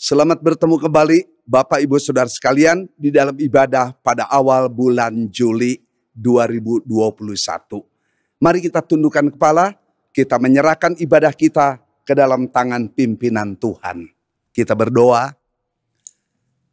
Selamat bertemu kembali Bapak Ibu Saudara sekalian di dalam ibadah pada awal bulan Juli 2021. Mari kita tundukkan kepala, kita menyerahkan ibadah kita ke dalam tangan pimpinan Tuhan. Kita berdoa.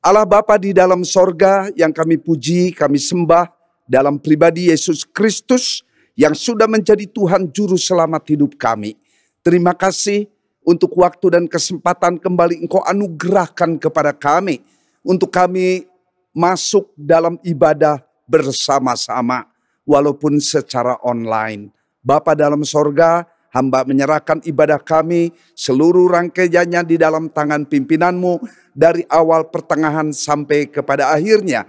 Allah Bapa di dalam sorga yang kami puji, kami sembah dalam pribadi Yesus Kristus yang sudah menjadi Tuhan Juru Selamat hidup kami. Terima kasih untuk waktu dan kesempatan kembali Engkau anugerahkan kepada kami. Untuk kami masuk dalam ibadah bersama-sama walaupun secara online. Bapa dalam sorga, hamba menyerahkan ibadah kami seluruh rangkaiannya di dalam tangan pimpinan-Mu dari awal pertengahan sampai kepada akhirnya.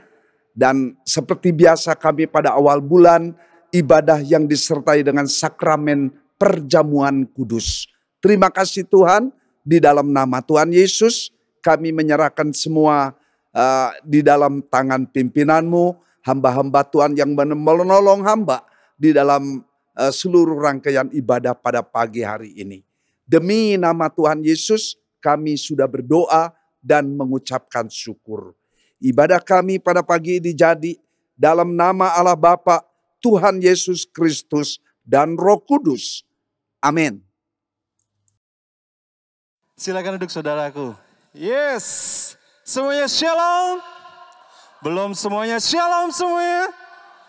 Dan seperti biasa kami pada awal bulan, ibadah yang disertai dengan sakramen perjamuan kudus. Terima kasih Tuhan, di dalam nama Tuhan Yesus kami menyerahkan semua di dalam tangan pimpinan-Mu, hamba-hamba Tuhan yang menolong hamba di dalam seluruh rangkaian ibadah pada pagi hari ini. Demi nama Tuhan Yesus kami sudah berdoa dan mengucapkan syukur. Ibadah kami pada pagi ini jadi dalam nama Allah Bapa, Tuhan Yesus Kristus dan Roh Kudus. Amin. Silakan duduk saudaraku. Yes. Semuanya shalom. Belum semuanya shalom semuanya.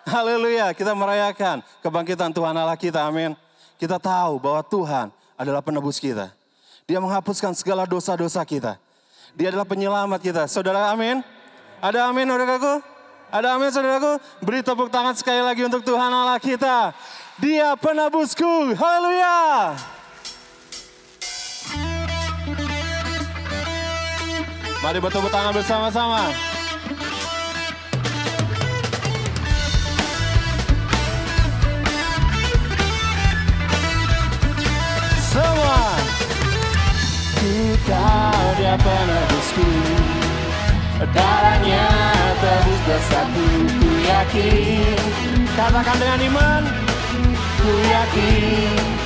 Haleluya. Kita merayakan kebangkitan Tuhan Allah kita. Amin. Kita tahu bahwa Tuhan adalah penebus kita. Dia menghapuskan segala dosa-dosa kita. Dia adalah penyelamat kita. Saudara amin. Ada amin saudaraku? Ada amin saudaraku? Beri tepuk tangan sekali lagi untuk Tuhan Allah kita. Dia penebusku. Haleluya. Mari bertepuk tangan bersama-sama. Semua. Ku tahu Dia penebusku, darahnya tebus dosaku. Ku yakin, katakan dengan iman. Ku yakin,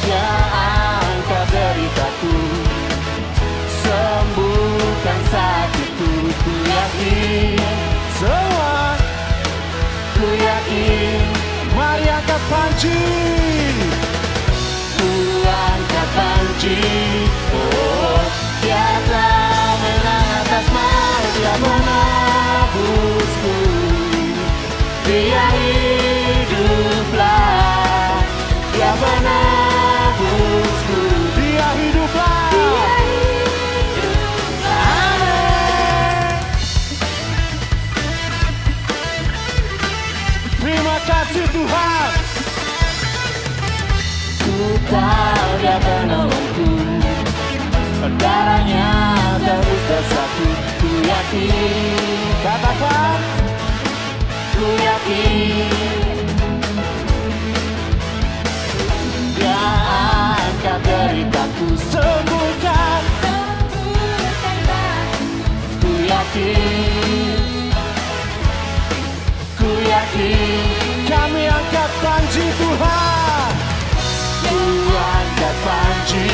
Dia angkat deritaku, sembuhkan sakitku. Ku yakin semua, ku yakin. Mari angkat panci, ku angkat panci. Oh, Dia telah menang atas maut, Dia menebusku. Dia hiduplah, Dia menebusku. Dia hiduplah. Amin. Terima kasih Tuhan. Ku tahu Dia penolongku, darahnya tebus dosaku. Ku yakin, katakan. Ku yakin, Dia angkat deritaku, sembuhkan. Ku yakin, ku yakin. Kami angkat panji Tuhan. Ku angkat panji.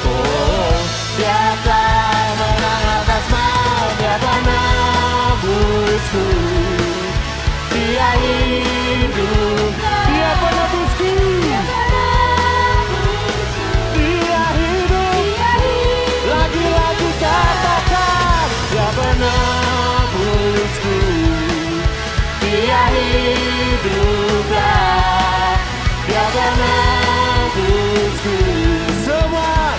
Oh, Dia telah menang atas maut, Dia penebusku. Dia hidup, Dia penebusku. Dia hidup. Lagi-lagi katakan, Dia penebusku. Dia hiduplah, Dia penebusku. Semua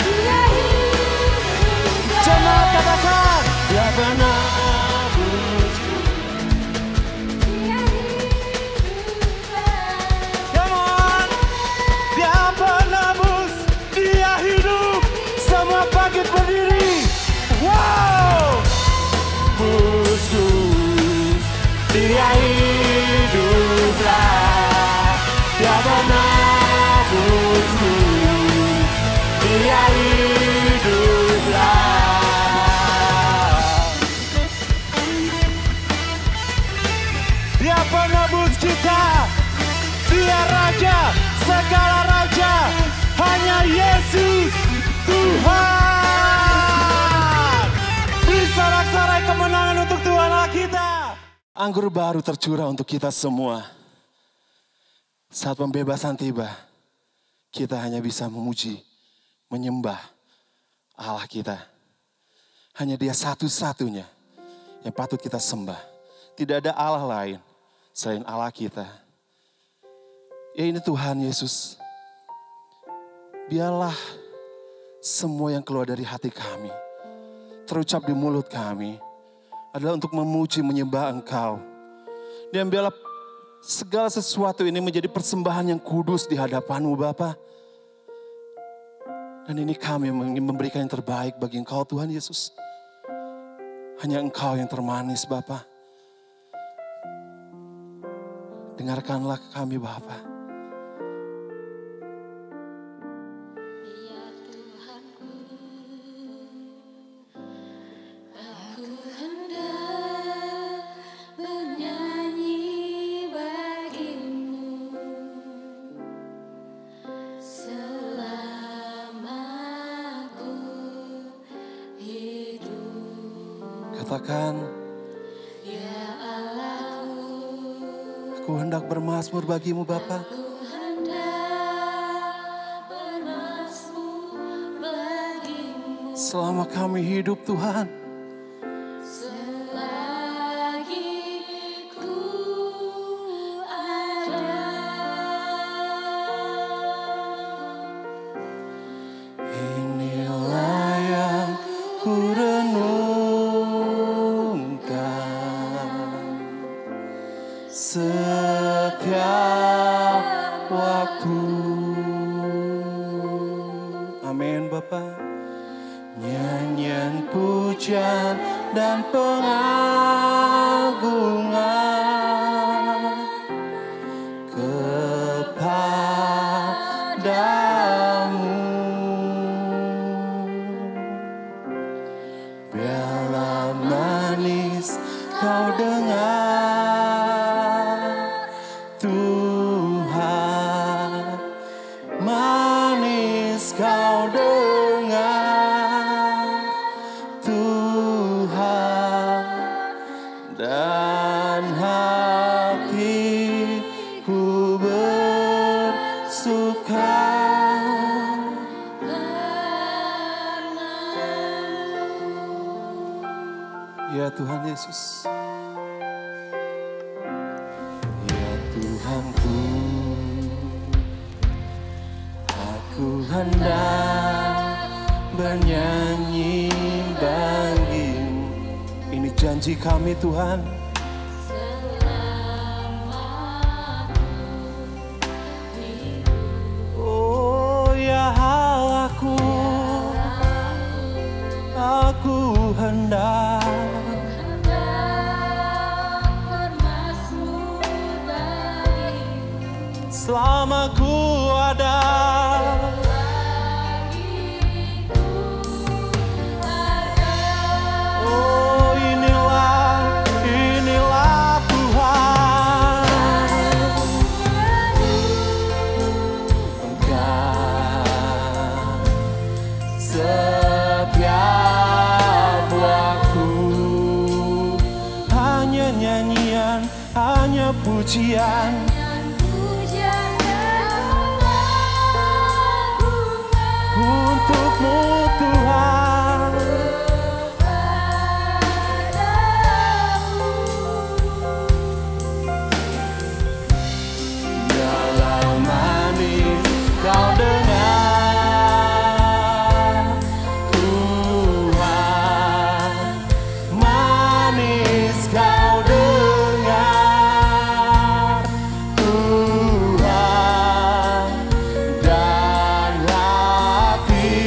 jemaat katakan, Dia penebusku. Come on. Dia penebus, Dia hidup. Semua bangkit berdiri. Wow. Busku, Dia hiduplah, Dia menebusku. Dia hiduplah. Dia penebus kita. Dia Raja, segala raja. Hanya Yesus anggur baru tercurah untuk kita semua. Saat pembebasan tiba, kita hanya bisa memuji, menyembah Allah kita. Hanya Dia satu-satunya yang patut kita sembah. Tidak ada Allah lain selain Allah kita. Ya ini Tuhan Yesus. Biarlah semua yang keluar dari hati kami, terucap di mulut kami, adalah untuk memuji, menyembah Engkau. Dan biarlah segala sesuatu ini menjadi persembahan yang kudus di hadapan-Mu Bapa. Dan ini kami ingin memberikan yang terbaik bagi Engkau Tuhan Yesus. Hanya Engkau yang termanis Bapa. Dengarkanlah kami Bapa. Katakan, aku hendak bermazmur bagimu Bapa. Selama kami hidup Tuhan. Inilah yang ku setiap waktu. Amin Bapa. Nyanyian pujian dan pengagungan kepadamu. Biarlah manis kau dengar Tuhan, manis kau dengar Tuhan, dan hatiku bersuka ya Tuhan Yesus. Tuhanku, aku hendak bernyanyi bagimu. Ini janji kami Tuhan. Oh ya Allahku, aku hendak selama ku ada. Oh inilah Tuhan. Engkau setiap waktu. Hanya nyanyian, hanya pujian untukmu Tuhan. Dalam manis kau dengar Tuhan, manis kau dengar Tuhan, dan hati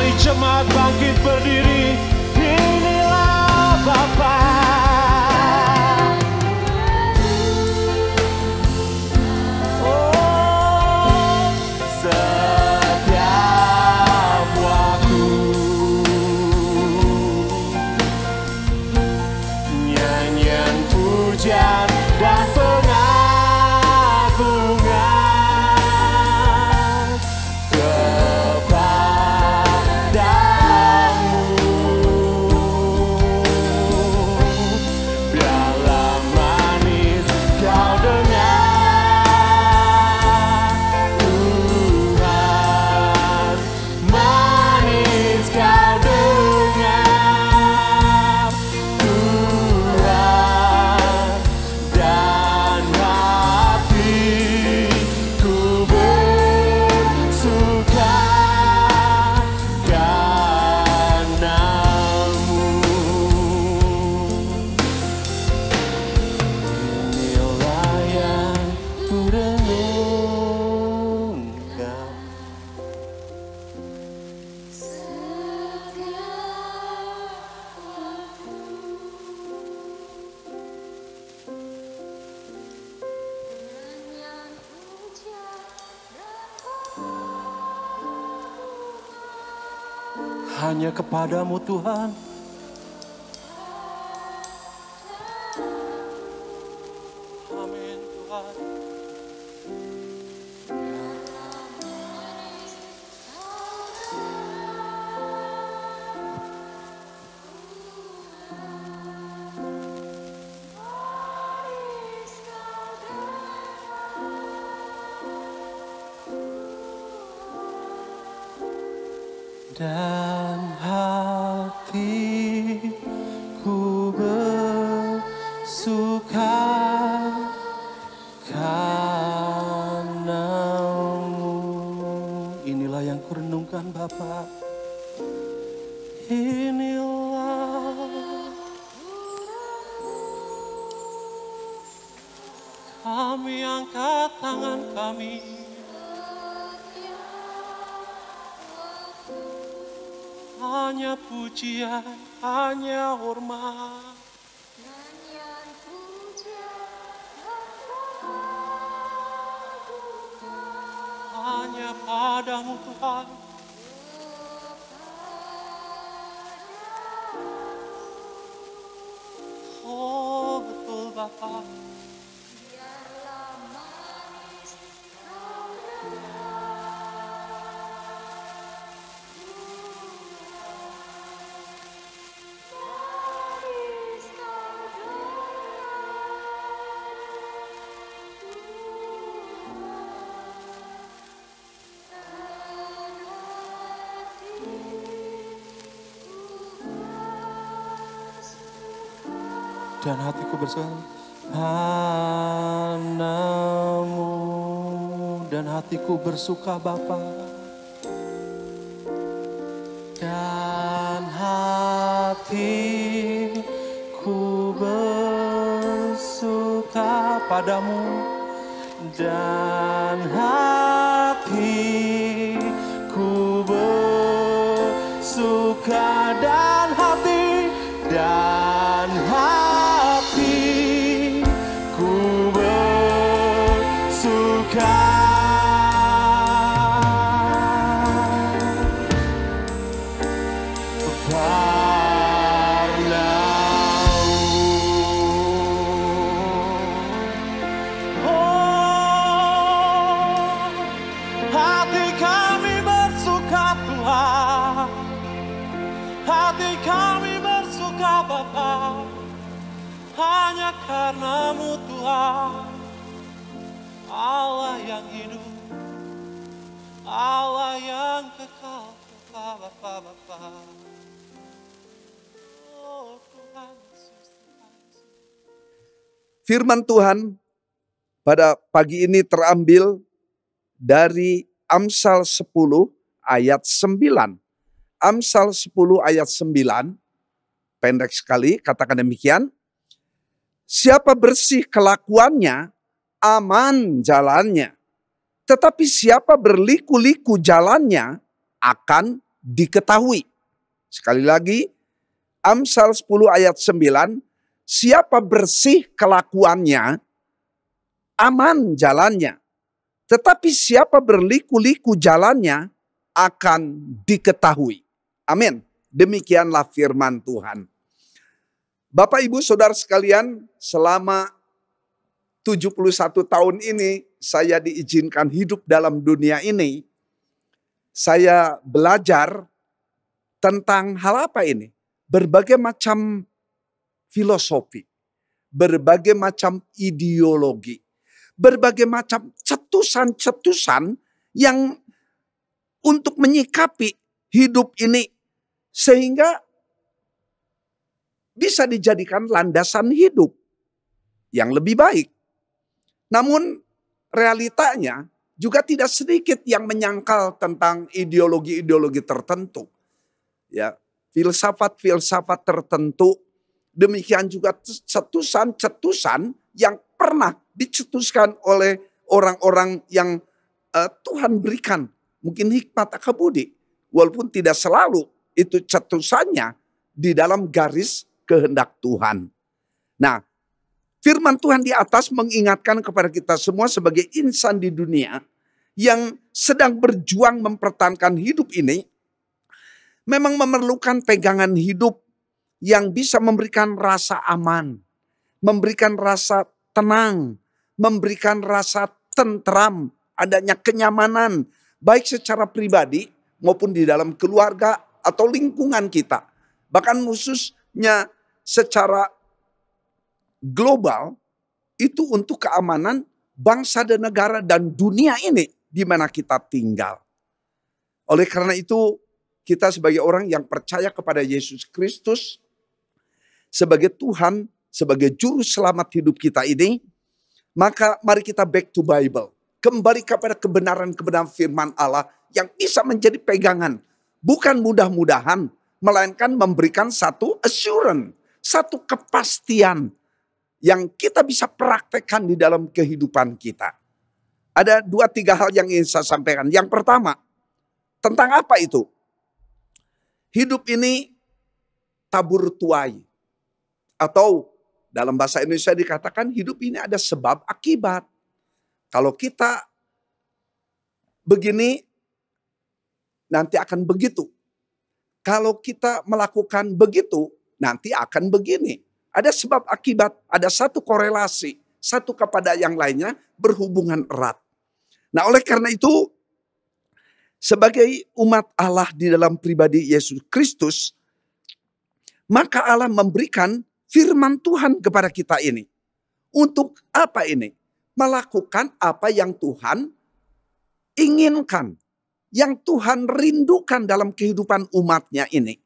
Mari jemaat bangkit berdiri. Inilah Bapa. Oh, setiap waktu nyanyian pujian dan pengagungan kepadamu. Biarlah manis kau dengar Tuhan, manis kau dengar Tuhan, dan hatiku bersuka karenamu. Inilah yang ku renungkan. Hanya kepadamu Tuhan. Amin Tuhan. Dan hatiku bersuka karenamu. Inilah yang kurenungkan Bapa. Inilah kami angkat tangan kami. Hanya pujian, hanya hormat. Hanya padamu Tuhan. Oh betul Bapa. Dan hatiku bersuka padamu, dan hatiku bersuka Bapa, dan hatiku bersuka padamu, dan hatiku bersuka, dan hatiku bersuka padamu. Oh, hati kami bersuka Tuhan, hati kami bersuka Bapa, hanya karenamu Tuhan, Allah yang hidup, Allah yang kekal, Bapa. Oh Tuhan Yesus. Firman Tuhan pada pagi ini terambil dari Amsal 10 ayat 9. Amsal 10 ayat 9, pendek sekali, katakan demikian. Siapa bersih kelakuannya, aman jalannya. Tetapi siapa berliku-liku jalannya, akan diketahui. Sekali lagi, Amsal 10 ayat 9, siapa bersih kelakuannya, aman jalannya. Tetapi siapa berliku-liku jalannya, akan diketahui. Amin. Demikianlah firman Tuhan. Bapak Ibu Saudara sekalian, selama 71 tahun ini saya diizinkan hidup dalam dunia ini. Saya belajar tentang hal apa ini? Berbagai macam filosofi, berbagai macam ideologi, berbagai macam cetusan-cetusan yang untuk menyikapi hidup ini sehingga bisa dijadikan landasan hidup yang lebih baik. Namun realitanya juga tidak sedikit yang menyangkal tentang ideologi-ideologi tertentu. Ya, filsafat-filsafat tertentu, demikian juga cetusan-cetusan yang pernah dicetuskan oleh orang-orang yang Tuhan berikan mungkin hikmat akabudi, walaupun tidak selalu itu cetusannya di dalam garis kehendak Tuhan. Nah, firman Tuhan di atas mengingatkan kepada kita semua sebagai insan di dunia yang sedang berjuang mempertahankan hidup ini, memang memerlukan pegangan hidup yang bisa memberikan rasa aman, memberikan rasa tenang, memberikan rasa tentram, adanya kenyamanan, baik secara pribadi maupun di dalam keluarga atau lingkungan kita. Bahkan khususnya secara global, itu untuk keamanan bangsa dan negara dan dunia ini di mana kita tinggal. Oleh karena itu, kita sebagai orang yang percaya kepada Yesus Kristus sebagai Tuhan, sebagai juru selamat hidup kita ini, maka mari kita back to Bible. Kembali kepada kebenaran-kebenaran firman Allah yang bisa menjadi pegangan. Bukan mudah-mudahan, melainkan memberikan satu assurance, satu kepastian yang kita bisa praktekkan di dalam kehidupan kita. Ada 2-3 hal yang ingin saya sampaikan. Yang pertama, tentang apa itu? Hidup ini tabur tuai. Atau dalam bahasa Indonesia dikatakan hidup ini ada sebab akibat. Kalau kita begini, nanti akan begitu. Kalau kita melakukan begitu, nanti akan begini. Ada sebab akibat, ada satu korelasi, satu kepada yang lainnya berhubungan erat. Nah, oleh karena itu, sebagai umat Allah di dalam pribadi Yesus Kristus, maka Allah memberikan firman Tuhan kepada kita ini. Untuk apa ini? Melakukan apa yang Tuhan inginkan, yang Tuhan rindukan dalam kehidupan umatnya ini.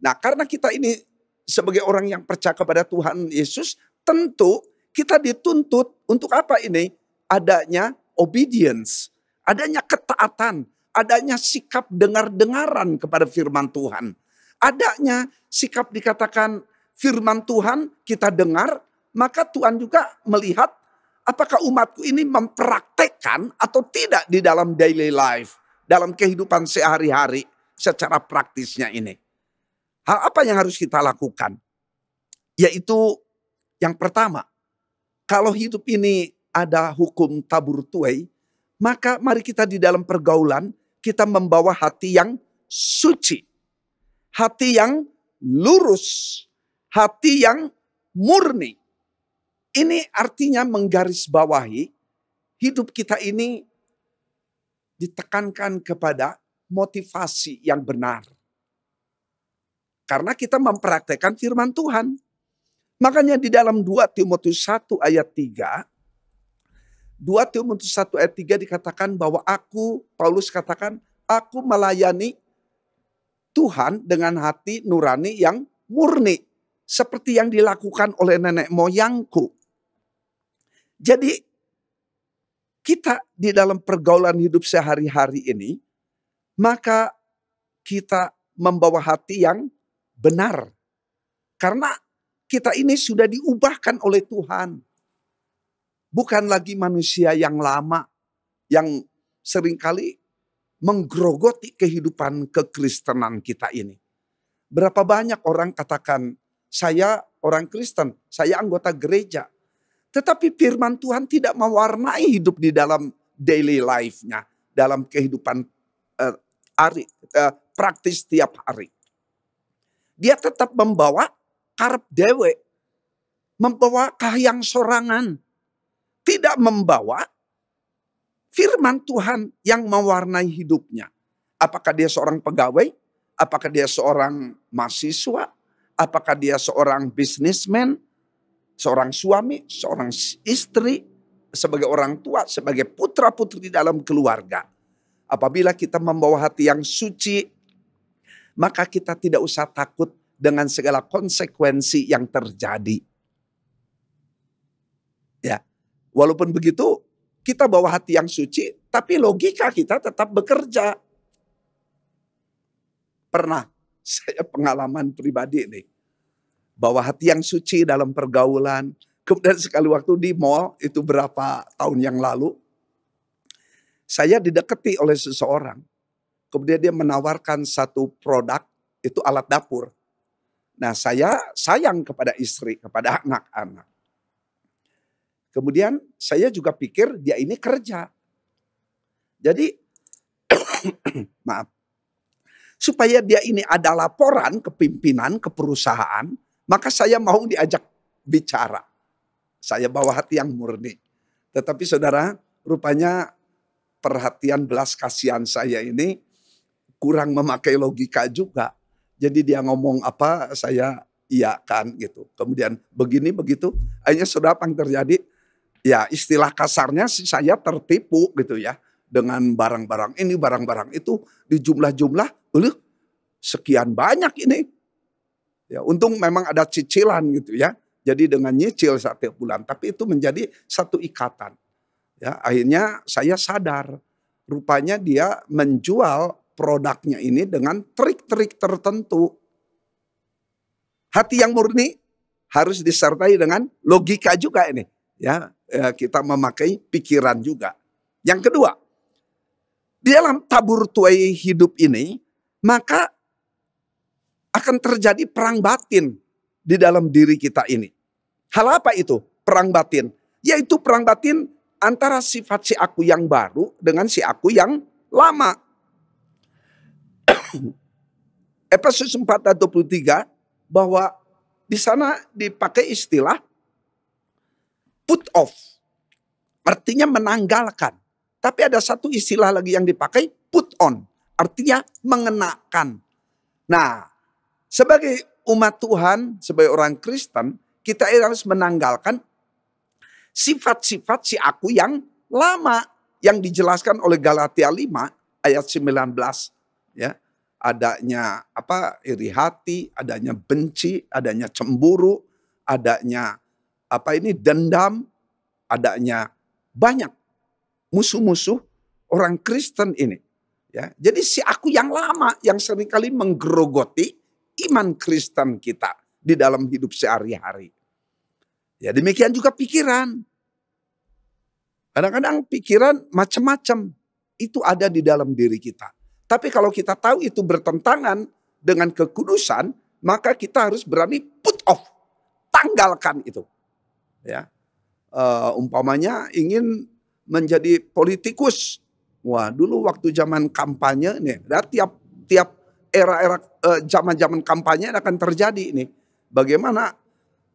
Nah, karena kita ini sebagai orang yang percaya kepada Tuhan Yesus, tentu kita dituntut untuk apa ini? Adanya obedience, adanya ketaatan, adanya sikap dengar-dengaran kepada firman Tuhan. Adanya sikap dikatakan firman Tuhan kita dengar, maka Tuhan juga melihat apakah umatku ini mempraktekkan atau tidak di dalam daily life, dalam kehidupan sehari-hari secara praktisnya ini. Hal apa yang harus kita lakukan? Yaitu yang pertama, kalau hidup ini ada hukum tabur tuai, maka mari kita di dalam pergaulan kita membawa hati yang suci, hati yang lurus, hati yang murni. Ini artinya menggarisbawahi hidup kita ini ditekankan kepada motivasi yang benar. Karena kita mempraktekkan firman Tuhan. Makanya di dalam 2 Timotius 1 ayat 3, 2 Timotius 1 ayat 3 dikatakan bahwa Paulus katakan, aku melayani Tuhan dengan hati nurani yang murni. Seperti yang dilakukan oleh nenek moyangku. Jadi kita di dalam pergaulan hidup sehari-hari ini, maka kita membawa hati yang benar. Karena kita ini sudah diubahkan oleh Tuhan. Bukan lagi manusia yang lama, yang seringkali menggerogoti kehidupan kekristenan kita ini. Berapa banyak orang katakan, saya orang Kristen, saya anggota gereja. Tetapi firman Tuhan tidak mewarnai hidup di dalam daily life-nya. Dalam kehidupan praktis tiap hari. Dia tetap membawa karep dewe. Membawa kahyang sorangan. Tidak membawa firman Tuhan yang mewarnai hidupnya. Apakah dia seorang pegawai? Apakah dia seorang mahasiswa? Apakah dia seorang bisnismen? Seorang suami? Seorang istri? Sebagai orang tua? Sebagai putra-putri dalam keluarga? Apabila kita membawa hati yang suci, maka kita tidak usah takut dengan segala konsekuensi yang terjadi. Ya, walaupun begitu, kita bawa hati yang suci, tapi logika kita tetap bekerja. Pernah saya pengalaman pribadi nih, bawa hati yang suci dalam pergaulan. Kemudian sekali waktu di mall, itu berapa tahun yang lalu, saya didekati oleh seseorang. Kemudian dia menawarkan satu produk, itu alat dapur. Nah, saya sayang kepada istri, kepada anak-anak. Kemudian saya juga pikir dia ini kerja. Jadi, maaf. Supaya dia ini ada laporan ke pimpinan, ke perusahaan, maka saya mau diajak bicara. Saya bawa hati yang murni. Tetapi saudara, rupanya perhatian belas kasihan saya ini kurang memakai logika juga. Jadi dia ngomong apa, saya iyakan gitu. Kemudian begini, begitu. Akhirnya saudara apa yang terjadi? Ya istilah kasarnya saya tertipu gitu ya. Dengan barang-barang ini, barang-barang itu di jumlah-jumlah, sekian banyak ini. Ya, untung memang ada cicilan gitu ya. Jadi dengan nyicil setiap bulan. Tapi itu menjadi satu ikatan. Ya, akhirnya saya sadar. Rupanya dia menjual produknya ini dengan trik-trik tertentu. Hati yang murni harus disertai dengan logika juga ini. Ya, kita memakai pikiran juga. Yang kedua, di dalam tabur tuai hidup ini, maka akan terjadi perang batin di dalam diri kita ini. Hal apa itu? Perang batin. Yaitu perang batin antara sifat si aku yang baru dengan si aku yang lama. Efesus 4 ayat 23 bahwa di sana dipakai istilah put off. Artinya menanggalkan. Tapi ada satu istilah lagi yang dipakai put on. Artinya mengenakan. Nah, sebagai umat Tuhan, sebagai orang Kristen, kita harus menanggalkan sifat-sifat si aku yang lama. Yang dijelaskan oleh Galatia 5 ayat 19. Ya, adanya iri hati, adanya benci, adanya cemburu, adanya dendam, adanya banyak musuh-musuh orang Kristen ini. Ya, jadi si aku yang lama yang seringkali menggerogoti iman Kristen kita di dalam hidup sehari-hari. Ya demikian juga pikiran. Kadang-kadang pikiran macam-macam itu ada di dalam diri kita. Tapi kalau kita tahu itu bertentangan dengan kekudusan, maka kita harus berani put off, tanggalkan itu. Ya, umpamanya ingin menjadi politikus. Wah, dulu waktu zaman kampanye nih, tiap era-era zaman-zaman kampanye akan terjadi ini. Bagaimana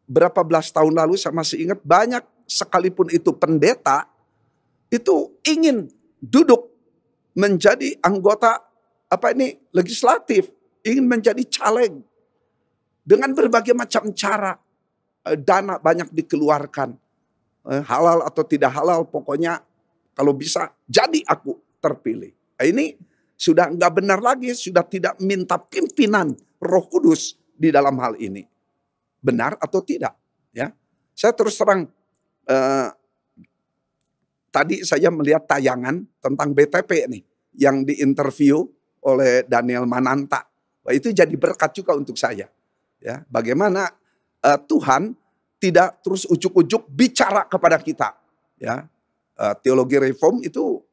berapa belas tahun lalu saya masih ingat banyak sekalipun itu pendeta itu ingin duduk menjadi anggota legislatif, ingin menjadi caleg dengan berbagai macam cara. Dana banyak dikeluarkan, halal atau tidak halal, pokoknya kalau bisa jadi aku terpilih. Nah, ini sudah nggak benar lagi, sudah tidak minta pimpinan Roh Kudus di dalam hal ini. Benar atau tidak? Ya, saya terus terang. Tadi saya melihat tayangan tentang BTP nih, yang diinterview oleh Daniel Mananta. Wah, itu jadi berkat juga untuk saya. Ya, bagaimana Tuhan tidak terus ujuk-ujuk bicara kepada kita. Ya, teologi reform itu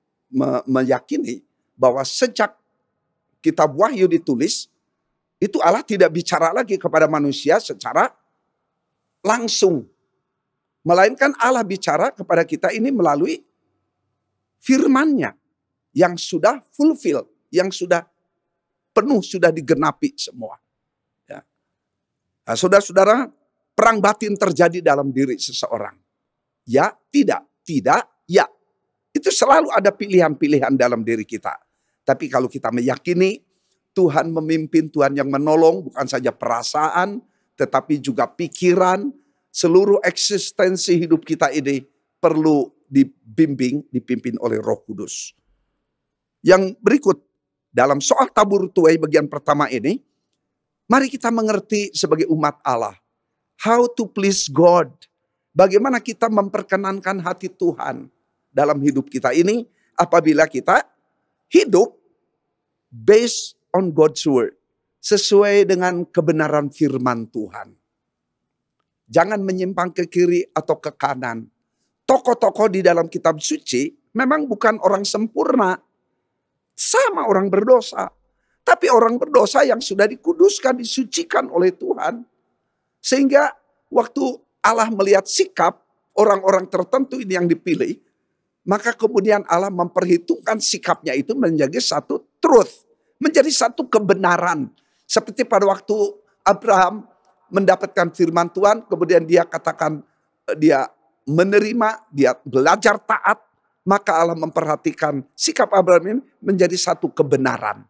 meyakini bahwa sejak kitab Wahyu ditulis, itu Allah tidak bicara lagi kepada manusia secara langsung. Melainkan Allah bicara kepada kita ini melalui firman-Nya yang sudah fulfill, yang sudah penuh, sudah digenapi semua. Ya. Nah, saudara-saudara, perang batin terjadi dalam diri seseorang. Ya, tidak, ya. Itu selalu ada pilihan-pilihan dalam diri kita. Tapi kalau kita meyakini Tuhan memimpin, Tuhan yang menolong, bukan saja perasaan, tetapi juga pikiran, seluruh eksistensi hidup kita ini perlu dipimpin oleh Roh Kudus. Yang berikut, dalam soal tabur tuai bagian pertama ini, mari kita mengerti sebagai umat Allah, how to please God. Bagaimana kita memperkenankan hati Tuhan dalam hidup kita ini apabila kita hidup based on God's word. Sesuai dengan kebenaran firman Tuhan. Jangan menyimpang ke kiri atau ke kanan. Tokoh-tokoh di dalam kitab suci memang bukan orang sempurna. Sama orang berdosa. Tapi orang berdosa yang sudah dikuduskan, disucikan oleh Tuhan. Sehingga waktu Allah melihat sikap orang-orang tertentu ini yang dipilih, maka kemudian Allah memperhitungkan sikapnya itu menjadi satu truth. Menjadi satu kebenaran. Seperti pada waktu Abraham mendapatkan firman Tuhan, kemudian dia katakan dia menerima, dia belajar taat, maka Allah memperhatikan sikap Abraham ini menjadi satu kebenaran.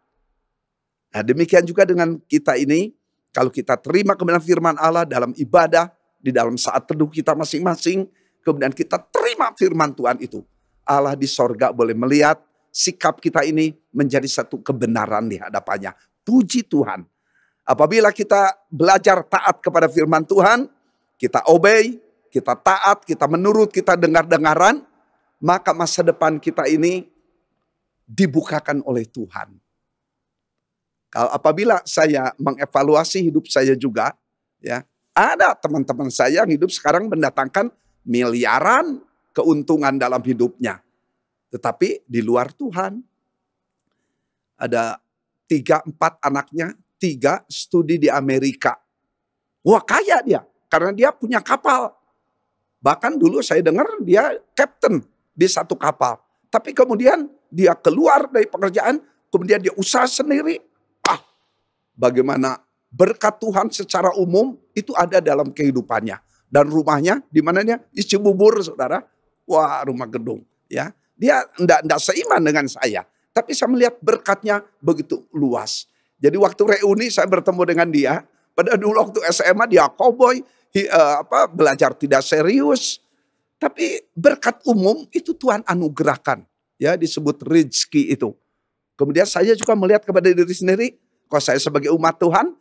Nah, demikian juga dengan kita ini, kalau kita terima kebenaran firman Allah dalam ibadah, di dalam saat teduh kita masing-masing, kemudian kita terima firman Tuhan itu, Allah di sorga boleh melihat sikap kita ini menjadi satu kebenaran di hadapannya. Puji Tuhan. Apabila kita belajar taat kepada firman Tuhan, kita obey, kita taat, kita menurut, kita dengar-dengaran, maka masa depan kita ini dibukakan oleh Tuhan. Kalau apabila saya mengevaluasi hidup saya juga, ya, ada teman-teman saya yang hidup sekarang mendatangkan miliaran keuntungan dalam hidupnya. Tetapi di luar Tuhan. Ada 3-4 anaknya, 3 studi di Amerika. Wah, kaya dia, karena dia punya kapal. Bahkan dulu saya dengar dia kapten di satu kapal. Tapi kemudian dia keluar dari pekerjaan, kemudian dia usaha sendiri. Bagaimana berkat Tuhan secara umum itu ada dalam kehidupannya. Dan rumahnya di mana dia? Di Cibubur, saudara. Wah, rumah gedung. Ya, dia enggak seiman dengan saya. Tapi saya melihat berkatnya begitu luas. Jadi waktu reuni saya bertemu dengan dia. Pada dulu waktu SMA dia cowboy, belajar tidak serius. Tapi berkat umum itu Tuhan anugerahkan. Ya, disebut rezeki itu. Kemudian saya juga melihat kepada diri sendiri. Kalau saya sebagai umat Tuhan,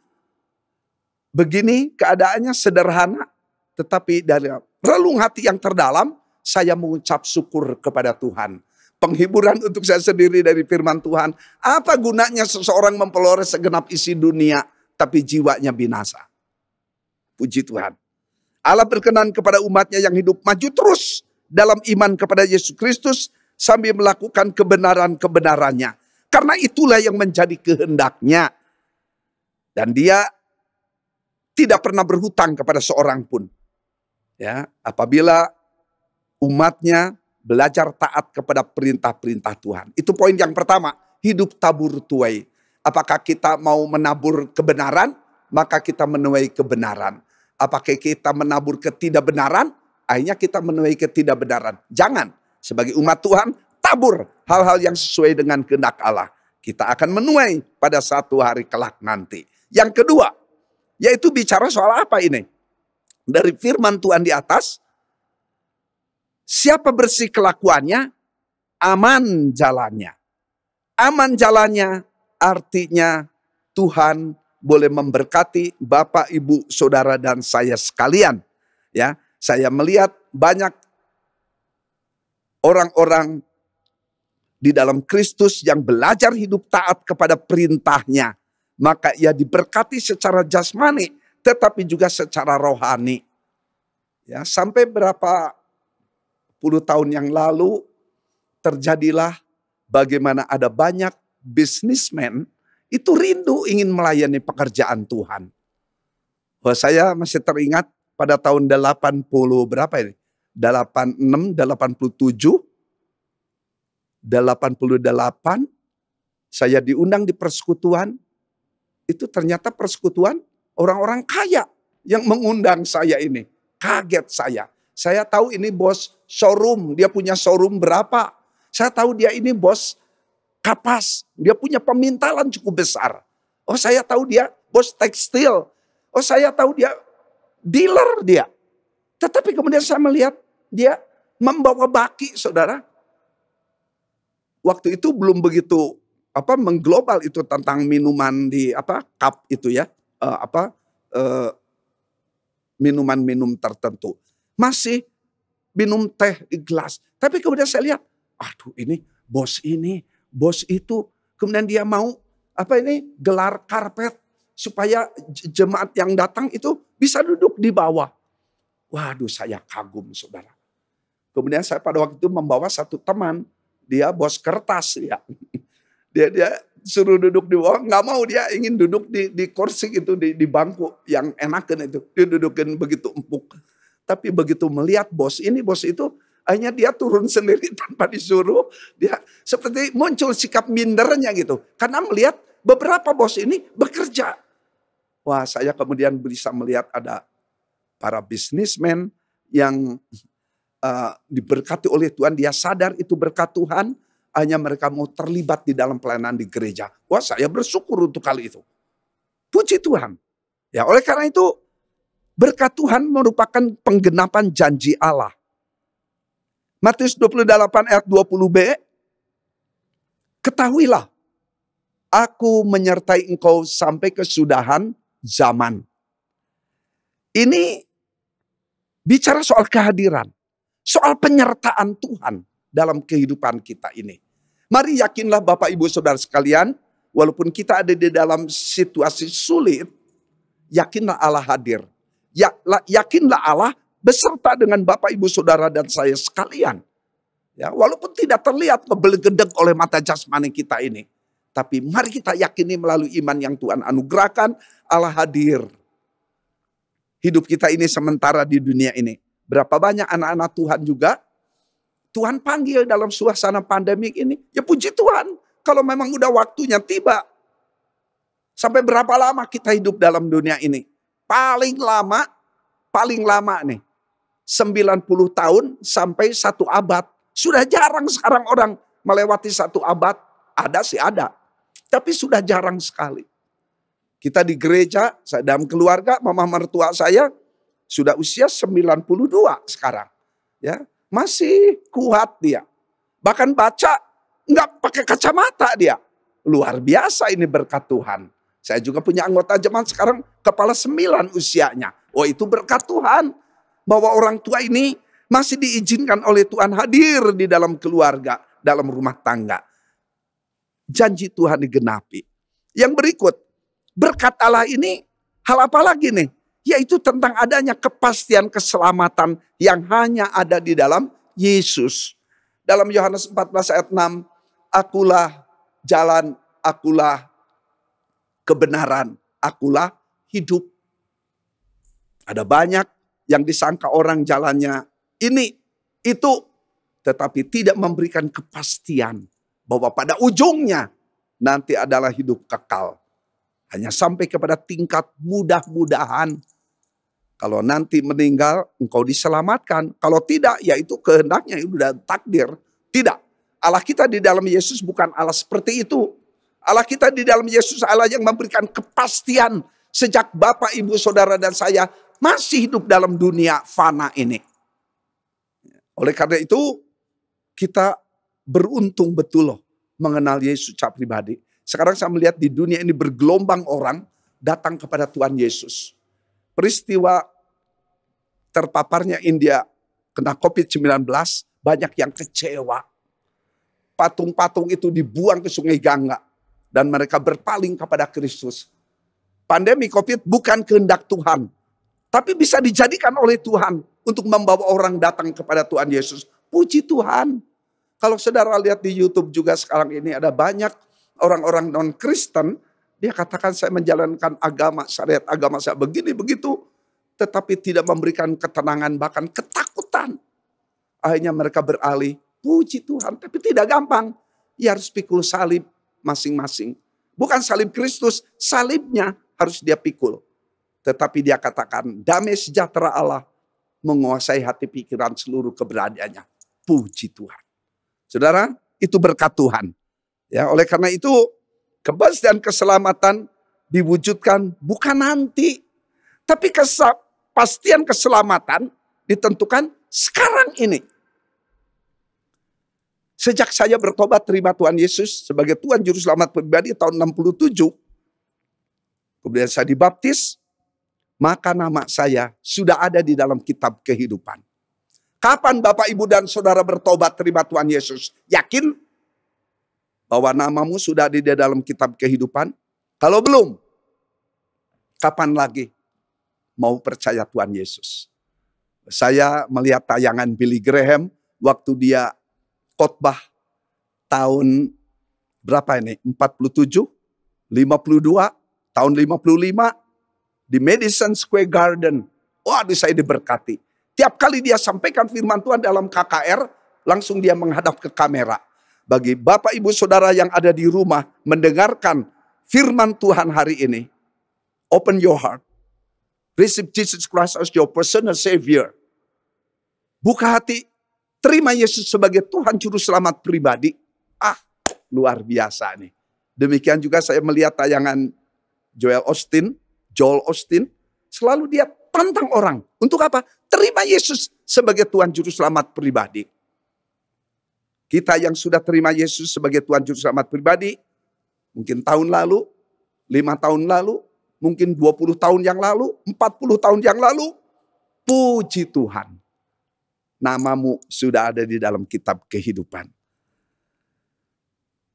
begini keadaannya sederhana. Tetapi dari relung hati yang terdalam, saya mengucap syukur kepada Tuhan. Penghiburan untuk saya sendiri dari firman Tuhan. Apa gunanya seseorang memperoleh segenap isi dunia, tapi jiwanya binasa? Puji Tuhan. Allah berkenan kepada umatnya yang hidup maju terus dalam iman kepada Yesus Kristus, sambil melakukan kebenaran-kebenarannya. Karena itulah yang menjadi kehendaknya. Dan dia tidak pernah berhutang kepada seorang pun. Ya, apabila umatnya belajar taat kepada perintah-perintah Tuhan. Itu poin yang pertama, hidup tabur tuai. Apakah kita mau menabur kebenaran, maka kita menuai kebenaran. Apakah kita menabur ketidakbenaran, akhirnya kita menuai ketidakbenaran. Jangan, sebagai umat Tuhan, tabur hal-hal yang sesuai dengan kehendak Allah. Kita akan menuai pada satu hari kelak nanti. Yang kedua, yaitu bicara soal apa ini? Dari firman Tuhan di atas, siapa bersih kelakuannya, aman jalannya. Aman jalannya artinya Tuhan boleh memberkati Bapak, Ibu, Saudara, dan saya sekalian. Ya, saya melihat banyak orang-orang di dalam Kristus yang belajar hidup taat kepada perintahnya. Maka ia diberkati secara jasmani, tetapi juga secara rohani. Ya, sampai berapa puluh tahun yang lalu terjadilah bagaimana ada banyak bisnismen itu rindu ingin melayani pekerjaan Tuhan. Wah, saya masih teringat pada tahun 80 berapa ini? 86, 87, 88, saya diundang di persekutuan. Itu ternyata persekutuan orang-orang kaya yang mengundang saya ini. Kaget saya. Saya tahu ini bos showroom, dia punya showroom berapa. Saya tahu dia ini bos kapas, dia punya pemintalan cukup besar. Oh, saya tahu dia bos tekstil. Oh, saya tahu dia dealer dia. Tetapi kemudian saya melihat dia membawa baki, saudara. Waktu itu belum begitu mengglobal itu tentang minuman di cup itu ya, minuman-minum tertentu. Masih minum teh di gelas. Tapi kemudian saya lihat, aduh ini, bos itu. Kemudian dia mau gelar karpet supaya jemaat yang datang itu bisa duduk di bawah. Waduh, saya kagum, saudara. Kemudian saya pada waktu itu membawa satu teman, dia bos kertas ya. Dia suruh duduk di bawah, nggak mau, dia ingin duduk di kursi itu, di bangku yang enakan itu. Dia dudukin begitu empuk. Tapi begitu melihat bos itu, akhirnya dia turun sendiri tanpa disuruh. Dia seperti muncul sikap mindernya gitu. Karena melihat beberapa bos ini bekerja. Wah, saya kemudian bisa melihat ada para bisnismen yang diberkati oleh Tuhan. Dia sadar itu berkat Tuhan. Hanya mereka mau terlibat di dalam pelayanan di gereja. Wah, saya bersyukur untuk kali itu. Puji Tuhan. Ya, oleh karena itu berkat Tuhan merupakan penggenapan janji Allah. Matius 28 ayat 20b. Ketahuilah, aku menyertai engkau sampai kesudahan zaman. Ini bicara soal kehadiran. Soal penyertaan Tuhan dalam kehidupan kita ini. Mari yakinlah Bapak Ibu Saudara sekalian, walaupun kita ada di dalam situasi sulit, yakinlah Allah hadir. Yakinlah Allah beserta dengan Bapak Ibu Saudara dan saya sekalian. Ya, walaupun tidak terlihat ngebelegedeg oleh mata jasmani kita ini. Tapi mari kita yakini melalui iman yang Tuhan anugerahkan, Allah hadir. Hidup kita ini sementara di dunia ini. Berapa banyak anak-anak Tuhan juga Tuhan panggil dalam suasana pandemik ini. Ya puji Tuhan, kalau memang udah waktunya tiba. Sampai berapa lama kita hidup dalam dunia ini? Paling lama nih 90 tahun sampai 1 abad. Sudah jarang sekarang orang melewati 1 abad. Ada sih ada, tapi sudah jarang sekali. Kita di gereja, saya dalam keluarga, mama mertua saya sudah usia 92 sekarang. Ya, masih kuat dia. Bahkan baca nggak pakai kacamata dia. Luar biasa ini berkat Tuhan. Saya juga punya anggota jemaat sekarang kepala 9 usianya. Oh, itu berkat Tuhan. Bahwa orang tua ini masih diizinkan oleh Tuhan hadir di dalam keluarga, dalam rumah tangga. Janji Tuhan digenapi. Yang berikut, berkat Allah ini hal apa lagi nih? Yaitu tentang adanya kepastian keselamatan yang hanya ada di dalam Yesus. Dalam Yohanes 14 ayat 6, akulah jalan, akulah kebenaran, akulah hidup. Ada banyak yang disangka orang jalannya ini, itu. Tetapi tidak memberikan kepastian bahwa pada ujungnya nanti adalah hidup kekal. Hanya sampai kepada tingkat mudah-mudahan. Kalau nanti meninggal, engkau diselamatkan. Kalau tidak, ya itu kehendaknya, itu sudah takdir. Tidak. Allah kita di dalam Yesus bukan Allah seperti itu. Allah kita di dalam Yesus Allah yang memberikan kepastian. Sejak Bapak, Ibu, Saudara, dan saya masih hidup dalam dunia fana ini. Oleh karena itu, kita beruntung betul loh mengenal Yesus secara pribadi. Sekarang saya melihat di dunia ini bergelombang orang datang kepada Tuhan Yesus. Peristiwa terpaparnya India kena COVID-19, banyak yang kecewa. Patung-patung itu dibuang ke Sungai Gangga dan mereka berpaling kepada Kristus. Pandemi COVID bukan kehendak Tuhan, tapi bisa dijadikan oleh Tuhan untuk membawa orang datang kepada Tuhan Yesus. Puji Tuhan. Kalau saudara lihat di YouTube juga sekarang ini ada banyak orang-orang non-Kristen, dia katakan saya menjalankan agama, syariat agama saya begini begitu, tetapi tidak memberikan ketenangan bahkan ketakutan. Akhirnya mereka beralih, puji Tuhan, tapi tidak gampang. Ia harus pikul salib masing-masing. Bukan salib Kristus, salibnya harus dia pikul. Tetapi dia katakan damai sejahtera Allah menguasai hati pikiran seluruh keberadaannya. Puji Tuhan. Saudara, itu berkat Tuhan. Ya, oleh karena itu kepastian keselamatan diwujudkan bukan nanti, tapi kepastian keselamatan ditentukan sekarang ini. Sejak saya bertobat terima Tuhan Yesus sebagai Tuhan Juru Selamat pribadi tahun 67, kemudian saya dibaptis, maka nama saya sudah ada di dalam kitab kehidupan. Kapan Bapak, Ibu, dan Saudara bertobat terima Tuhan Yesus? Yakin bahwa namamu sudah ada di dalam kitab kehidupan? Kalau belum, kapan lagi mau percaya Tuhan Yesus? Saya melihat tayangan Billy Graham waktu dia khotbah tahun berapa ini? 47, 52, tahun 55 di Madison Square Garden. Waduh, saya diberkati. Tiap kali dia sampaikan firman Tuhan dalam KKR, langsung dia menghadap ke kamera. Bagi Bapak, Ibu, Saudara yang ada di rumah mendengarkan firman Tuhan hari ini, open your heart. Receive Jesus Christ as your personal Savior. Buka hati, terima Yesus sebagai Tuhan Juru Selamat pribadi. Luar biasa nih. Demikian juga saya melihat tayangan Joel Osteen. Selalu dia tantang orang. Untuk apa? Terima Yesus sebagai Tuhan Juru Selamat pribadi. Kita yang sudah terima Yesus sebagai Tuhan Juru Selamat pribadi, mungkin tahun lalu, 5 tahun lalu, mungkin 20 tahun yang lalu, 40 tahun yang lalu, puji Tuhan. Namamu sudah ada di dalam kitab kehidupan.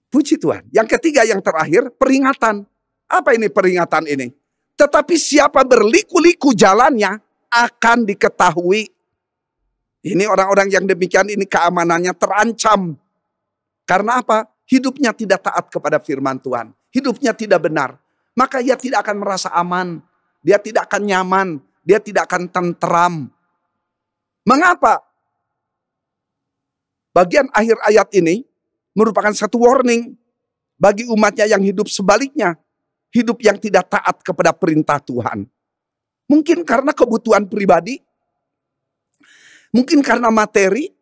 Puji Tuhan. Yang ketiga, yang terakhir, peringatan. Apa ini peringatan ini? Tetapi siapa berliku-liku jalannya akan diketahui. Ini orang-orang yang demikian ini keamanannya terancam. Karena apa? Hidupnya tidak taat kepada firman Tuhan. Hidupnya tidak benar. Maka ia tidak akan merasa aman. Dia tidak akan nyaman. Dia tidak akan tentram. Mengapa? Bagian akhir ayat ini merupakan satu warning bagi umatnya yang hidup sebaliknya. Hidup yang tidak taat kepada perintah Tuhan. Mungkin karena kebutuhan pribadi. Mungkin karena materi.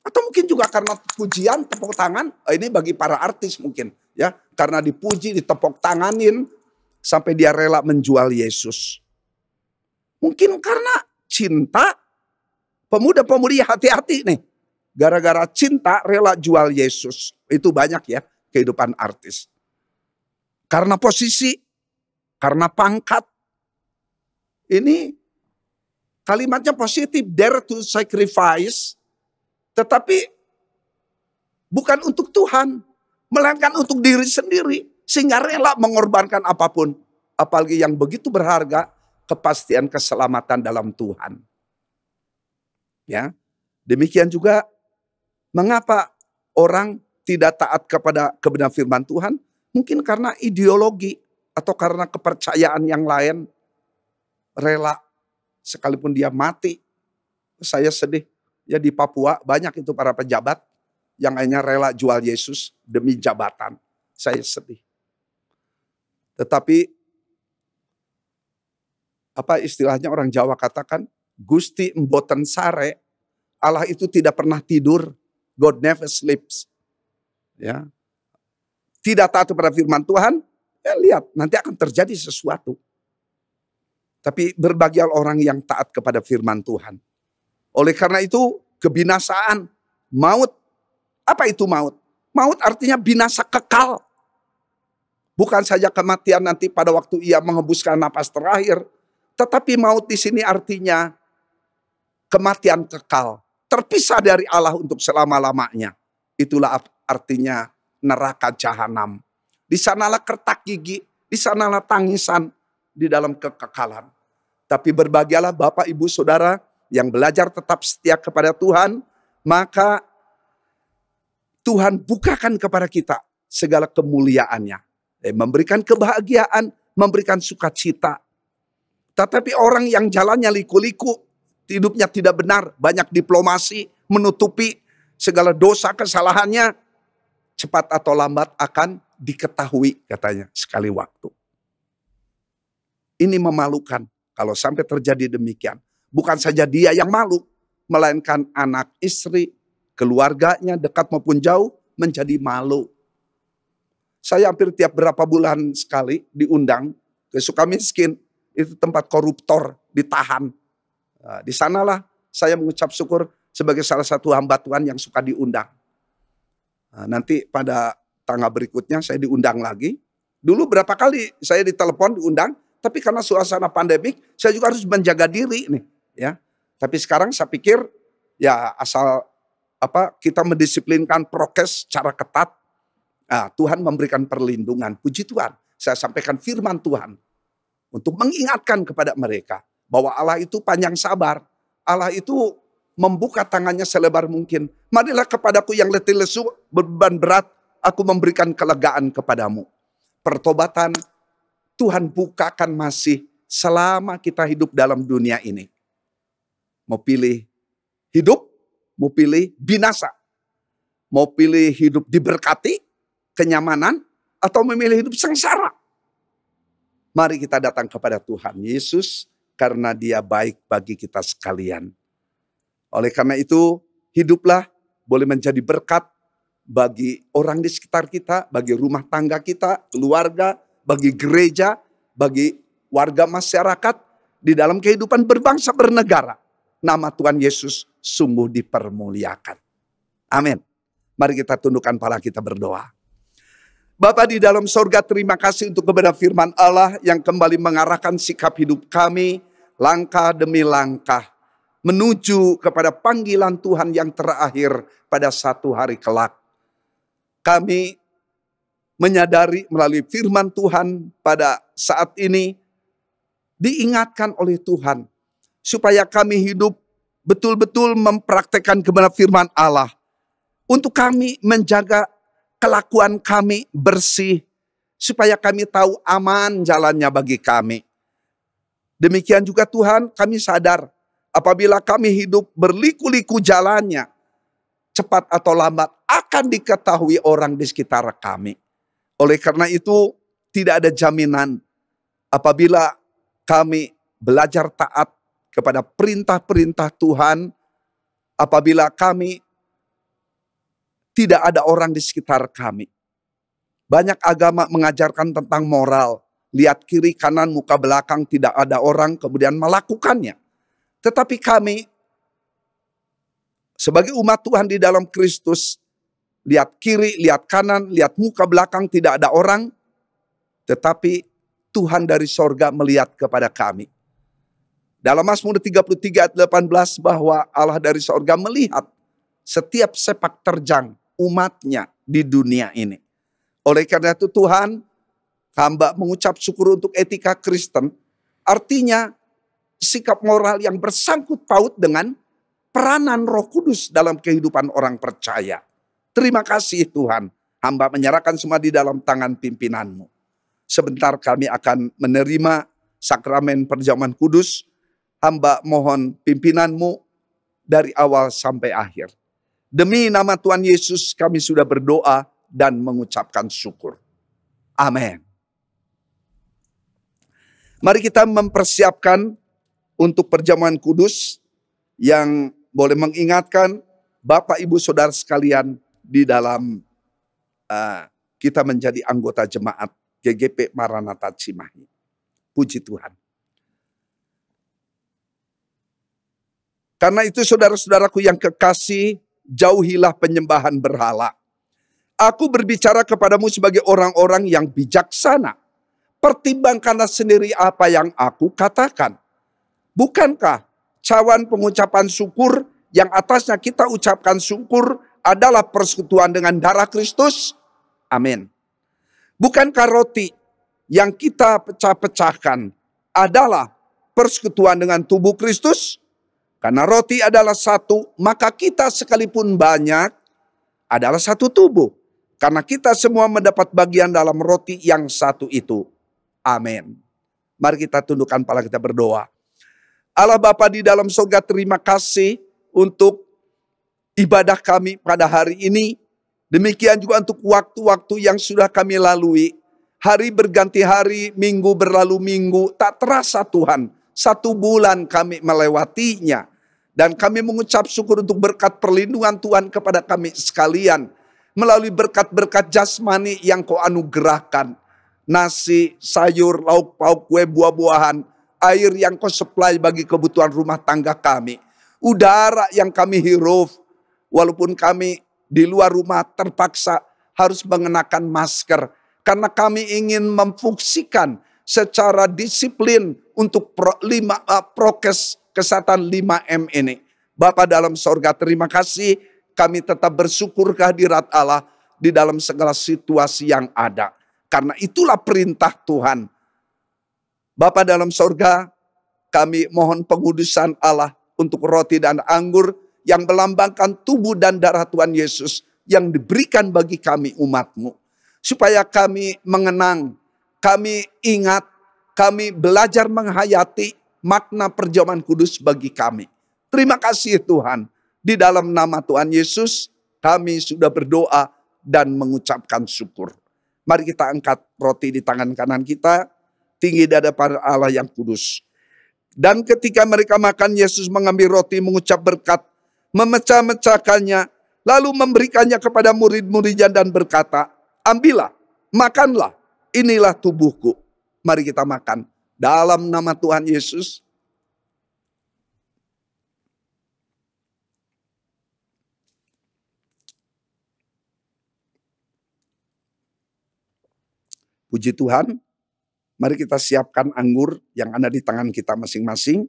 Atau mungkin juga karena pujian, tepuk tangan. Ini bagi para artis mungkin. Ya, karena dipuji, ditepuk tanganin. Sampai dia rela menjual Yesus. Mungkin karena cinta. Pemuda-pemudi hati-hati nih. Gara-gara cinta rela jual Yesus. Itu banyak ya kehidupan artis. Karena posisi, karena pangkat. Ini kalimatnya positif, dare to sacrifice. Tetapi bukan untuk Tuhan, melainkan untuk diri sendiri. Sehingga rela mengorbankan apapun. Apalagi yang begitu berharga, kepastian keselamatan dalam Tuhan. Ya, demikian juga mengapa orang tidak taat kepada kebenaran firman Tuhan? Mungkin karena ideologi atau karena kepercayaan yang lain. Rela sekalipun dia mati. Saya sedih. Ya di Papua banyak itu para pejabat yang hanya rela jual Yesus demi jabatan. Saya sedih. Tetapi apa istilahnya orang Jawa katakan? Gusti mboten sare. Allah itu tidak pernah tidur. God never sleeps. Ya. Tidak taat kepada firman Tuhan, ya lihat nanti akan terjadi sesuatu. Tapi berbahagialah orang yang taat kepada firman Tuhan. Oleh karena itu kebinasaan, maut. Apa itu maut? Maut artinya binasa kekal. Bukan saja kematian nanti pada waktu ia menghembuskan napas terakhir. Tetapi maut di sini artinya kematian kekal. Terpisah dari Allah untuk selama-lamanya. Itulah artinya neraka jahanam. Di sanalah kertak gigi, di sanalah tangisan di dalam kekekalan. Tapi berbahagialah Bapak, Ibu, Saudara yang belajar tetap setia kepada Tuhan, maka Tuhan bukakan kepada kita segala kemuliaannya. Memberikan kebahagiaan, memberikan sukacita. Tetapi orang yang jalannya liku-liku, hidupnya tidak benar, banyak diplomasi, menutupi segala dosa kesalahannya, cepat atau lambat akan diketahui katanya sekali waktu. Ini memalukan kalau sampai terjadi demikian. Bukan saja dia yang malu, melainkan anak, istri, keluarganya dekat maupun jauh menjadi malu. Saya hampir tiap berapa bulan sekali diundang ke Sukamiskin, itu tempat koruptor ditahan. Nah, di sanalah saya mengucap syukur sebagai salah satu hamba Tuhan yang suka diundang. Nah, nanti pada tanggal berikutnya saya diundang lagi. Dulu berapa kali saya ditelepon diundang, tapi karena suasana pandemik saya juga harus menjaga diri nih, ya. Tapi sekarang saya pikir ya asal kita mendisiplinkan prokes secara ketat, Tuhan memberikan perlindungan. Puji Tuhan, saya sampaikan firman Tuhan untuk mengingatkan kepada mereka bahwa Allah itu panjang sabar. Allah itu membuka tangannya selebar mungkin. Marilah kepadaku yang letih lesu, beban berat, aku memberikan kelegaan kepadamu. Pertobatan Tuhan bukakan masih selama kita hidup dalam dunia ini. Mau pilih hidup, mau pilih binasa. Mau pilih hidup diberkati, kenyamanan, atau memilih hidup sengsara. Mari kita datang kepada Tuhan Yesus karena Dia baik bagi kita sekalian. Oleh karena itu, hiduplah boleh menjadi berkat bagi orang di sekitar kita, bagi rumah tangga kita, keluarga, bagi gereja, bagi warga masyarakat, di dalam kehidupan berbangsa bernegara. Nama Tuhan Yesus sungguh dipermuliakan. Amin. Mari kita tundukkan kepala kita berdoa. Bapa di dalam sorga, terima kasih untuk kebenaran firman Allah yang kembali mengarahkan sikap hidup kami, langkah demi langkah, menuju kepada panggilan Tuhan yang terakhir pada satu hari kelak. Kami menyadari melalui firman Tuhan pada saat ini, diingatkan oleh Tuhan, supaya kami hidup betul-betul mempraktekkan kebenaran firman Allah. Untuk kami menjaga kelakuan kami bersih, supaya kami tahu aman jalannya bagi kami. Demikian juga Tuhan, kami sadar apabila kami hidup berliku-liku jalannya, cepat atau lambat akan diketahui orang di sekitar kami. Oleh karena itu tidak ada jaminan apabila kami belajar taat kepada perintah-perintah Tuhan, apabila kami tidak ada orang di sekitar kami. Banyak agama mengajarkan tentang moral. Lihat kiri, kanan, muka, belakang, tidak ada orang, kemudian melakukannya. Tetapi kami, sebagai umat Tuhan di dalam Kristus, lihat kiri, lihat kanan, lihat muka, belakang, tidak ada orang. Tetapi Tuhan dari sorga melihat kepada kami. Dalam Mazmur 33 ayat 18 bahwa Allah dari sorga melihat setiap sepak terjang umatnya di dunia ini. Oleh karena itu Tuhan, hamba mengucap syukur untuk etika Kristen. Artinya sikap moral yang bersangkut paut dengan peranan Roh Kudus dalam kehidupan orang percaya. Terima kasih Tuhan, hamba menyerahkan semua di dalam tangan pimpinan-Mu. Sebentar kami akan menerima sakramen perjamuan kudus. Hamba mohon pimpinan-Mu dari awal sampai akhir. Demi nama Tuhan Yesus kami sudah berdoa dan mengucapkan syukur. Amin. Mari kita mempersiapkan untuk perjamuan kudus yang boleh mengingatkan Bapak Ibu Saudara sekalian di dalam kita menjadi anggota jemaat GGP Maranatha Cimahi. Puji Tuhan. Karena itu saudara-saudaraku yang kekasih, jauhilah penyembahan berhala. Aku berbicara kepadamu sebagai orang-orang yang bijaksana. Pertimbangkanlah sendiri apa yang aku katakan. Bukankah cawan pengucapan syukur yang atasnya kita ucapkan syukur adalah persekutuan dengan darah Kristus? Amin. Bukankah roti yang kita pecah-pecahkan adalah persekutuan dengan tubuh Kristus? Karena roti adalah satu, maka kita sekalipun banyak adalah satu tubuh. Karena kita semua mendapat bagian dalam roti yang satu itu. Amin. Mari kita tundukkan kepala, kita berdoa. Allah Bapa di dalam surga, terima kasih untuk ibadah kami pada hari ini. Demikian juga untuk waktu-waktu yang sudah kami lalui. Hari berganti hari, minggu berlalu minggu, tak terasa Tuhan. 1 bulan kami melewatinya. Dan kami mengucap syukur untuk berkat perlindungan Tuhan kepada kami sekalian. Melalui berkat-berkat jasmani yang Kau anugerahkan. Nasi, sayur, lauk pauk, kue, buah-buahan. Air yang Kau supply bagi kebutuhan rumah tangga kami. Udara yang kami hirup. Walaupun kami di luar rumah terpaksa harus mengenakan masker. Karena kami ingin memfungsikan secara disiplin untuk prokes kesehatan 5M ini. Bapa dalam sorga, terima kasih. Kami tetap bersyukur kehadirat Allah di dalam segala situasi yang ada. Karena itulah perintah Tuhan. Bapa dalam sorga, kami mohon pengudusan Allah untuk roti dan anggur yang melambangkan tubuh dan darah Tuhan Yesus yang diberikan bagi kami umat-Mu. Supaya kami mengenang, kami ingat, kami belajar menghayati makna perjamuan kudus bagi kami. Terima kasih Tuhan. Di dalam nama Tuhan Yesus, kami sudah berdoa dan mengucapkan syukur. Mari kita angkat roti di tangan kanan kita, tinggi di hadapan Allah yang kudus. Dan ketika mereka makan, Yesus mengambil roti, mengucap berkat, memecah-mecahkannya, lalu memberikannya kepada murid-muridnya dan berkata, ambillah, makanlah, inilah tubuhku. Mari kita makan dalam nama Tuhan Yesus. Puji Tuhan, mari kita siapkan anggur yang ada di tangan kita masing-masing.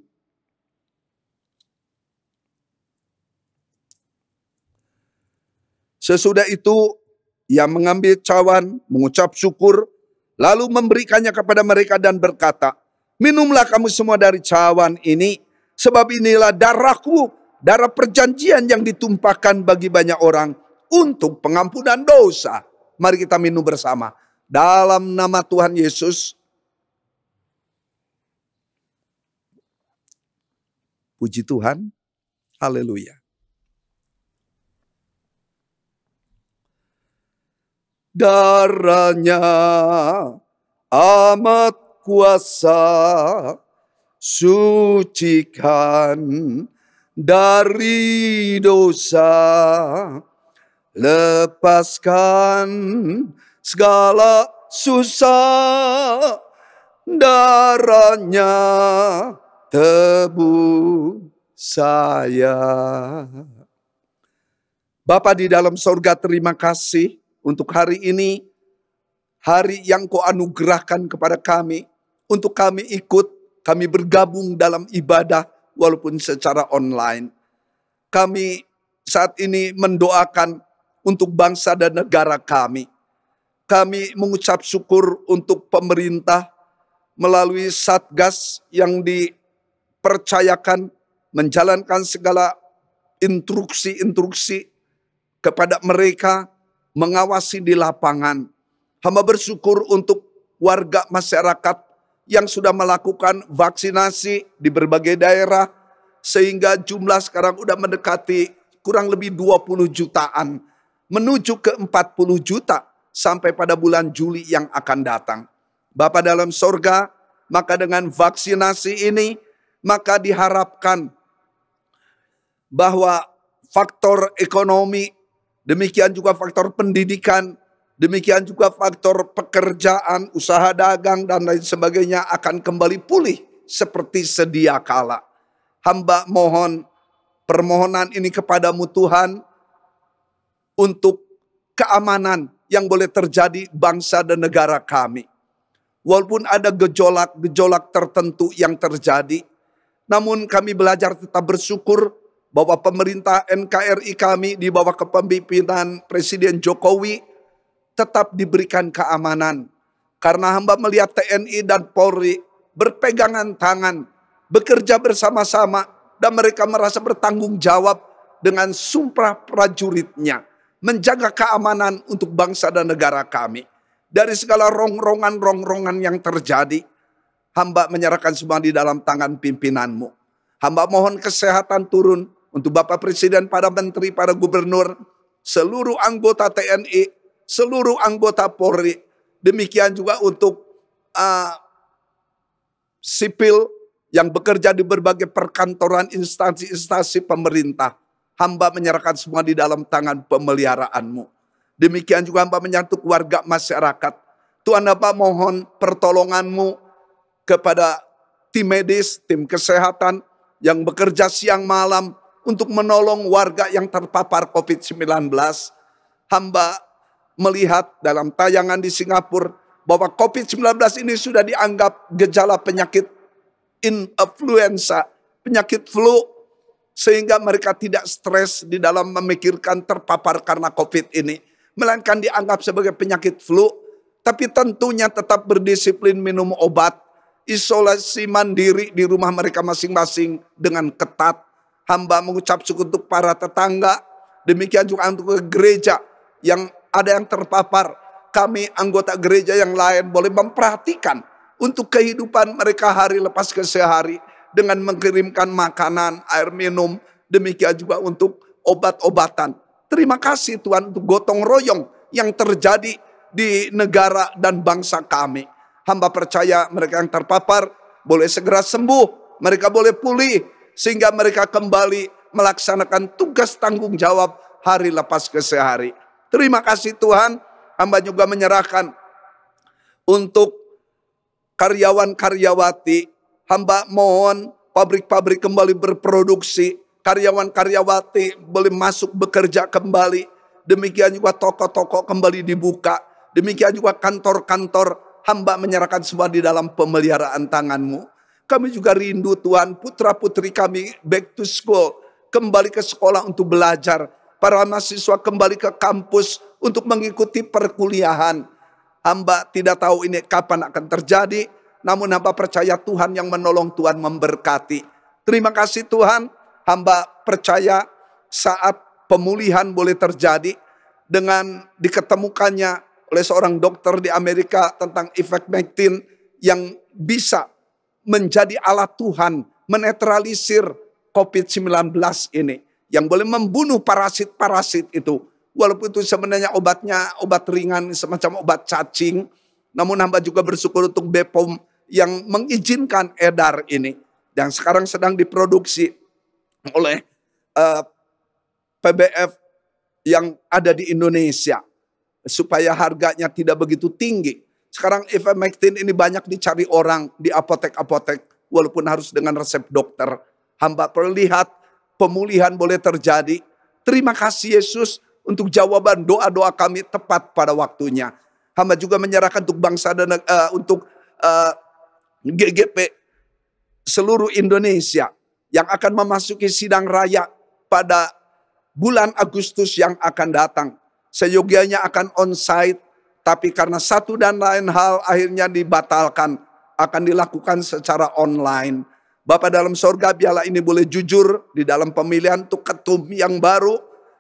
Sesudah itu, Ia mengambil cawan, mengucap syukur, lalu memberikannya kepada mereka dan berkata, minumlah kamu semua dari cawan ini, sebab inilah darahku, darah perjanjian yang ditumpahkan bagi banyak orang untuk pengampunan dosa. Mari kita minum bersama. Dalam nama Tuhan Yesus. Puji Tuhan. Haleluya. Darahnya amat kuasa, sucikan dari dosa, lepaskan segala susah, darahnya tebus saya. Bapa di dalam sorga, terima kasih untuk hari ini, hari yang Kau anugerahkan kepada kami, untuk kami ikut, kami bergabung dalam ibadah walaupun secara online. Kami saat ini mendoakan untuk bangsa dan negara kami. Kami mengucap syukur untuk pemerintah melalui Satgas yang dipercayakan menjalankan segala instruksi-instruksi kepada mereka, mengawasi di lapangan. Hamba bersyukur untuk warga masyarakat yang sudah melakukan vaksinasi di berbagai daerah, sehingga jumlah sekarang udah mendekati kurang lebih 20 jutaan, menuju ke 40 juta sampai pada bulan Juli yang akan datang. Bapa dalam sorga, maka dengan vaksinasi ini, maka diharapkan bahwa faktor ekonomi, demikian juga faktor pendidikan, demikian juga faktor pekerjaan, usaha dagang, dan lain sebagainya akan kembali pulih seperti sedia kala. Hamba mohon permohonan ini kepadamu Tuhan, untuk keamanan yang boleh terjadi bangsa dan negara kami. Walaupun ada gejolak-gejolak tertentu yang terjadi, namun kami belajar tetap bersyukur bahwa pemerintah NKRI kami di bawah kepemimpinan Presiden Jokowi tetap diberikan keamanan. Karena hamba melihat TNI dan Polri berpegangan tangan, bekerja bersama-sama, dan mereka merasa bertanggung jawab dengan sumpah prajuritnya. menjaga keamanan untuk bangsa dan negara kami. Dari segala rongrongan yang terjadi, hamba menyerahkan semua di dalam tangan pimpinan-Mu. Hamba mohon kesehatan turun untuk Bapak Presiden, para menteri, para gubernur, seluruh anggota TNI, seluruh anggota Polri. Demikian juga untuk sipil yang bekerja di berbagai perkantoran, instansi-instansi pemerintah. Hamba menyerahkan semua di dalam tangan pemeliharaan-Mu. Demikian juga hamba menyatu warga masyarakat. Tuhan, hamba mohon pertolongan-Mu kepada tim medis, tim kesehatan yang bekerja siang malam untuk menolong warga yang terpapar COVID-19. Hamba melihat dalam tayangan di Singapura bahwa COVID-19 ini sudah dianggap gejala penyakit influenza, penyakit flu, sehingga mereka tidak stres di dalam memikirkan terpapar karena COVID ini, melainkan dianggap sebagai penyakit flu. Tapi tentunya tetap berdisiplin minum obat, isolasi mandiri di rumah mereka masing-masing dengan ketat. Hamba mengucap syukur untuk para tetangga, demikian juga untuk gereja yang ada yang terpapar. Kami anggota gereja yang lain boleh memperhatikan untuk kehidupan mereka hari lepas ke sehari dengan mengirimkan makanan, air minum, demikian juga untuk obat-obatan. Terima kasih Tuhan untuk gotong royong yang terjadi di negara dan bangsa kami. Hamba percaya mereka yang terpapar boleh segera sembuh, mereka boleh pulih, sehingga mereka kembali melaksanakan tugas tanggung jawab hari lepas ke sehari. Terima kasih Tuhan, hamba juga menyerahkan untuk karyawan-karyawati. Hamba mohon pabrik-pabrik kembali berproduksi, karyawan-karyawati boleh masuk bekerja kembali. Demikian juga toko-toko kembali dibuka. Demikian juga kantor-kantor, hamba menyerahkan semua di dalam pemeliharaan tangan-Mu. Kami juga rindu Tuhan, putra-putri kami back to school, kembali ke sekolah untuk belajar. Para mahasiswa kembali ke kampus untuk mengikuti perkuliahan. Hamba tidak tahu ini kapan akan terjadi, namun hamba percaya Tuhan yang menolong, Tuhan memberkati. Terima kasih Tuhan, hamba percaya saat pemulihan boleh terjadi dengan diketemukannya oleh seorang dokter di Amerika tentang ivermectin yang bisa menjadi alat Tuhan menetralisir COVID-19 ini, yang boleh membunuh parasit-parasit itu. Walaupun itu sebenarnya obatnya obat ringan, semacam obat cacing, namun hamba juga bersyukur untuk BPOM yang mengizinkan edar ini, yang sekarang sedang diproduksi oleh PBF yang ada di Indonesia, supaya harganya tidak begitu tinggi. Sekarang ivermectin ini banyak dicari orang di apotek-apotek, walaupun harus dengan resep dokter. Hamba perlihat pemulihan boleh terjadi. Terima kasih Yesus untuk jawaban doa-doa kami tepat pada waktunya. Hamba juga menyerahkan untuk bangsa dan untuk GGP seluruh Indonesia yang akan memasuki sidang raya pada bulan Agustus yang akan datang. Seyogianya akan onsite, tapi karena satu dan lain hal akhirnya dibatalkan, akan dilakukan secara online. Bapa dalam sorga, biarlah ini boleh jujur di dalam pemilihan untuk ketum yang baru.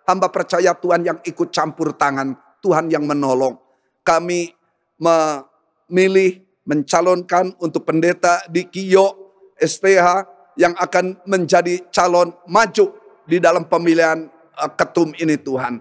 Hamba percaya Tuhan yang ikut campur tangan, Tuhan yang menolong. Kami memilih, mencalonkan untuk pendeta di Kiyo STH yang akan menjadi calon maju di dalam pemilihan ketum ini Tuhan.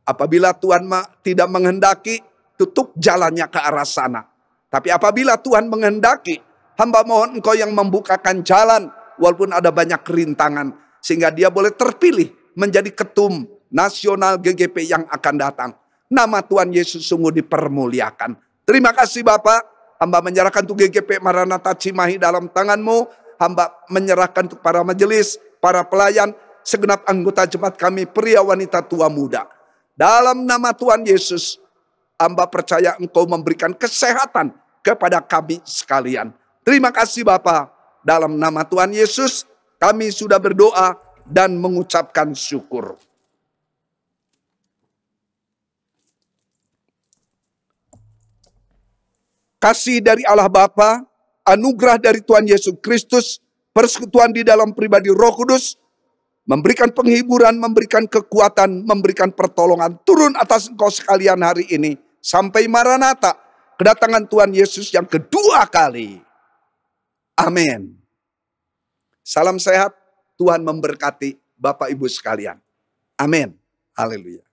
Apabila Tuhan tidak menghendaki, tutup jalannya ke arah sana. Tapi apabila Tuhan menghendaki, hamba mohon Engkau yang membukakan jalan walaupun ada banyak rintangan, sehingga dia boleh terpilih menjadi ketum nasional GGP yang akan datang. Nama Tuhan Yesus sungguh dipermuliakan. Terima kasih Bapak. Hamba menyerahkan untuk GGP Maranatha Cimahi dalam tangan-Mu. Hamba menyerahkan untuk para majelis, para pelayan, segenap anggota jemaat kami, pria, wanita, tua, muda. Dalam nama Tuhan Yesus, hamba percaya Engkau memberikan kesehatan kepada kami sekalian. Terima kasih Bapa. Dalam nama Tuhan Yesus, kami sudah berdoa dan mengucapkan syukur. Kasih dari Allah Bapa, anugerah dari Tuhan Yesus Kristus, persekutuan di dalam pribadi Roh Kudus, memberikan penghiburan, memberikan kekuatan, memberikan pertolongan turun atas engkau sekalian hari ini. Sampai Maranatha, kedatangan Tuhan Yesus yang kedua kali. Amin. Salam sehat, Tuhan memberkati Bapak Ibu sekalian. Amin. Haleluya.